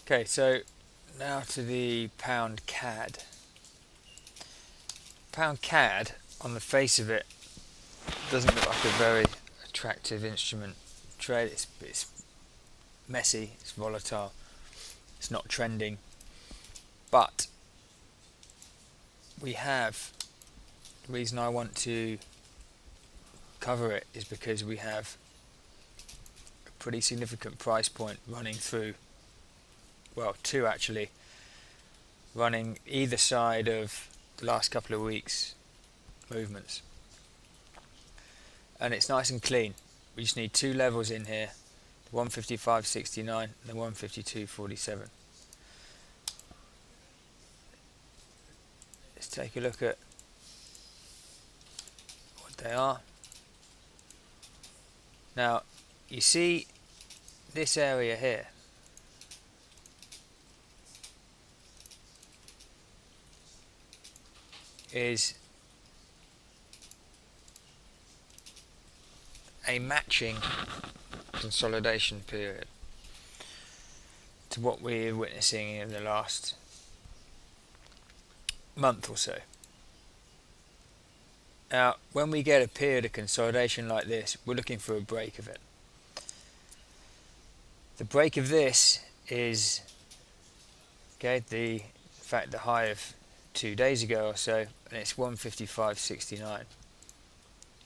Okay, so now to the pound CAD. Pound CAD, on the face of it, doesn't look like a very attractive instrument to trade. It's messy, it's volatile, it's not trending, but we have, the reason I want to cover it is because we have a pretty significant price point running through, well, two actually, running either side of the last couple of weeks movements, and it's nice and clean. We just need two levels in here, the 155.69 and the 152.47. Let's take a look at what they are. Now you see this area here, is a matching consolidation period to what we're witnessing in the last month or so. Now, when we get a period of consolidation like this, we're looking for a break of it. The break of this is, okay, in fact the high of 2 days ago or so, and it's 155.69.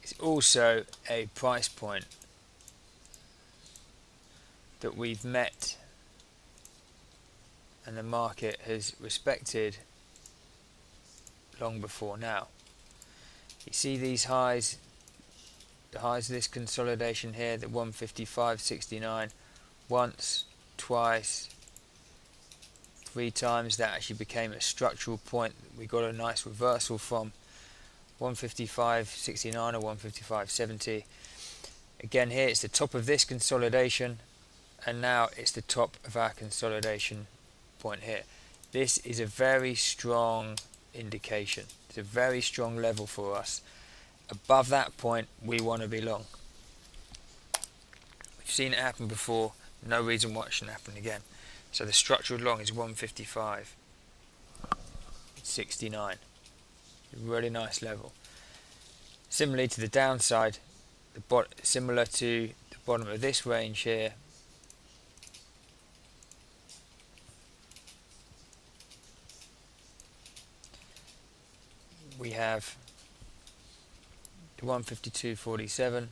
It's also a price point that we've met and the market has respected long before now. You see these highs, the highs of this consolidation here, the 155.69, once, twice, 3 times. That actually became a structural point. We got a nice reversal from 155.69 or 155.70. Again here it's the top of this consolidation, and now it's the top of our consolidation point here. This is a very strong indication. It's a very strong level for us. Above that point we want to be long. We've seen it happen before, no reason why it shouldn't happen again. So the structural long is 155.69. Really nice level. Similarly to the downside, similar to the bottom of this range here, we have the 152.47,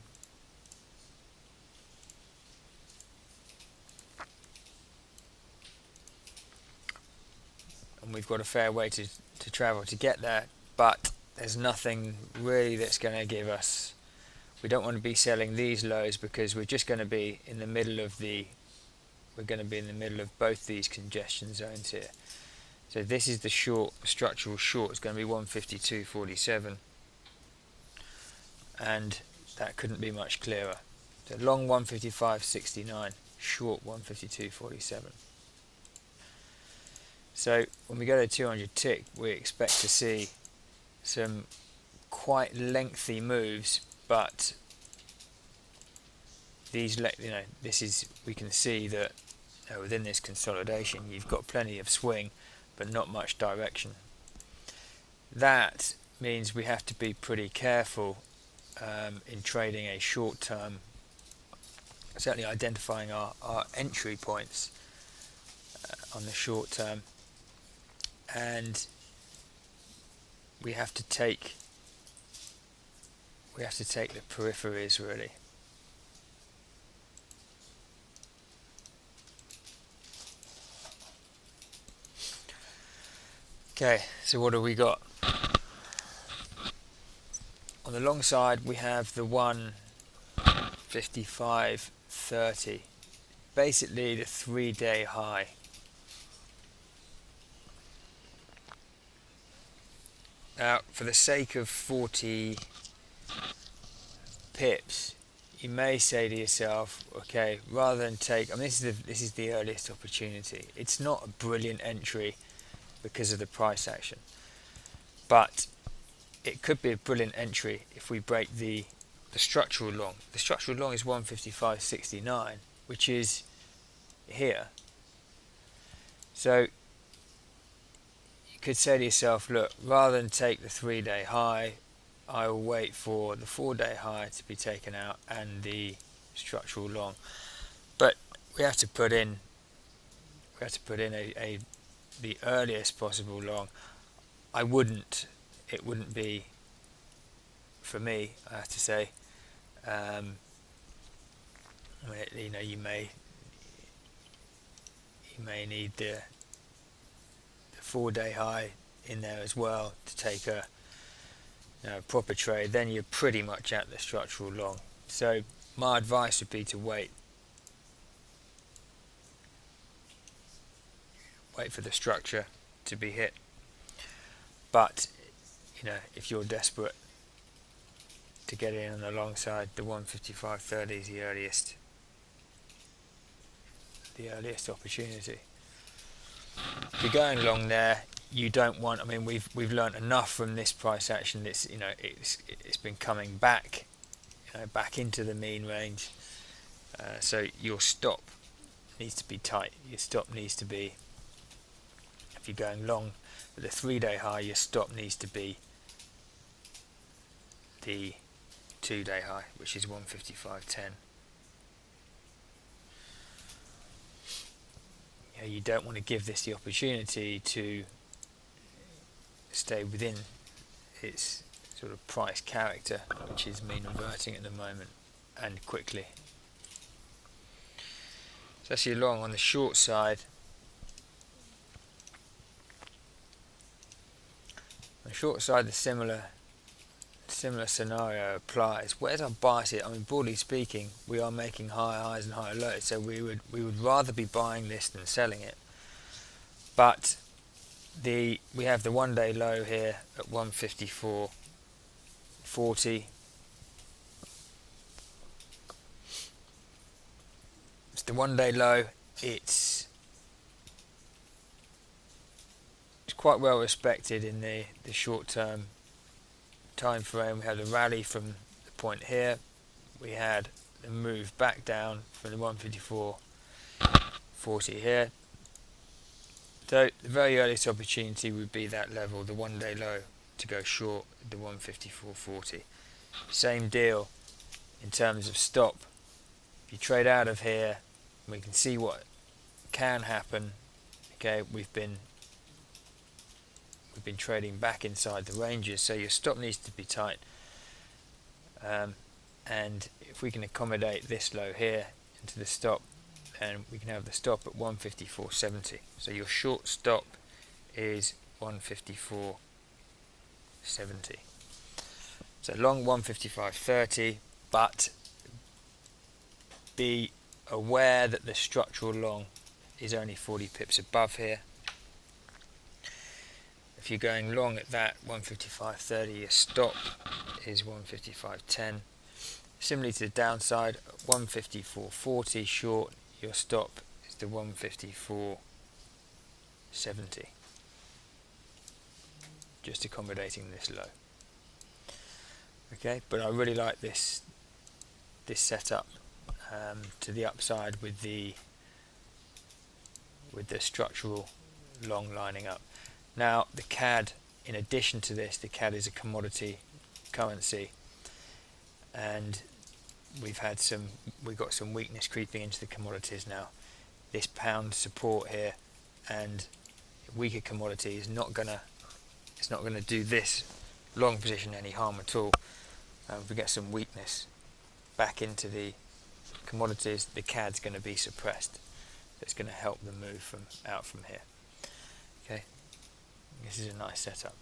and we've got a fair way to travel to get there, but there's nothing really that's going to give us, we don't want to be selling these lows because we're just going to be in the middle of both these congestion zones here. So this is the short, structural short, it's going to be 152.47, and that couldn't be much clearer. So long 155.69, short 152.47. So when we go to 200 tick, we expect to see some quite lengthy moves, but these, this is, we can see that within this consolidation you've got plenty of swing but not much direction. That means we have to be pretty careful in trading a short term, certainly identifying our entry points on the short term, and we have to take the peripheries really. Okay, so what have we got? On the long side we have the 155.30, basically the 3-day high. Now for the sake of 40 pips, you may say to yourself, okay, rather than take, I mean this is the earliest opportunity. It's not a brilliant entry because of the price action, but it could be a brilliant entry if we break the structural long. The structural long is 155.69, which is here. So you could say to yourself, look, rather than take the 3-day high, I will wait for the 4-day high to be taken out and the structural long. But we have to put in the earliest possible long. It wouldn't be, for me, I have to say. You may need the 4-day high in there as well to take a proper trade. Then you're pretty much at the structural long. So my advice would be to wait for the structure to be hit. But if you're desperate to get in on the long side, the 155.30 is the earliest opportunity. If you're going long there, you don't want. I mean, we've learned enough from this price action. It's been coming back, back into the mean range. So your stop needs to be tight. Your stop needs to be. If you're going long with a 3-day high, your stop needs to be the 2-day high, which is 155.10. You don't want to give this the opportunity to stay within its sort of price character, which is mean reverting at the moment, and quickly. So that's your long. On the short side, the similar scenario applies. Where's our bias here? I mean, broadly speaking, we are making higher highs and higher lows, so we would rather be buying this than selling it. But we have the 1-day low here at 154.40. It's the 1-day low. It's quite well respected in the short-term time frame. We had a rally from the point here. We had a move back down from the 154.40 here. So the very earliest opportunity would be that level, the 1-day low, to go short the 154.40. Same deal in terms of stop. If you trade out of here, we can see what can happen. Okay, we've been trading back inside the ranges, so your stop needs to be tight. And if we can accommodate this low here into the stop, then we can have the stop at 154.70. So your short stop is 154.70. So long 155.30, but be aware that the structural long is only 40 pips above here. If you're going long at that 155.30, your stop is 155.10. Similarly to the downside, 154.40 short, your stop is the 154.70. Just accommodating this low. Okay, but I really like this setup to the upside with the structural long lining up. Now the CAD, in addition to this, the CAD is a commodity currency, and we've got some weakness creeping into the commodities now. This pound support here and weaker commodity is not gonna do this long position any harm at all. If we get some weakness back into the commodities, the CAD's going to be suppressed. It's going to help the move out from here. Okay, this is a nice setup.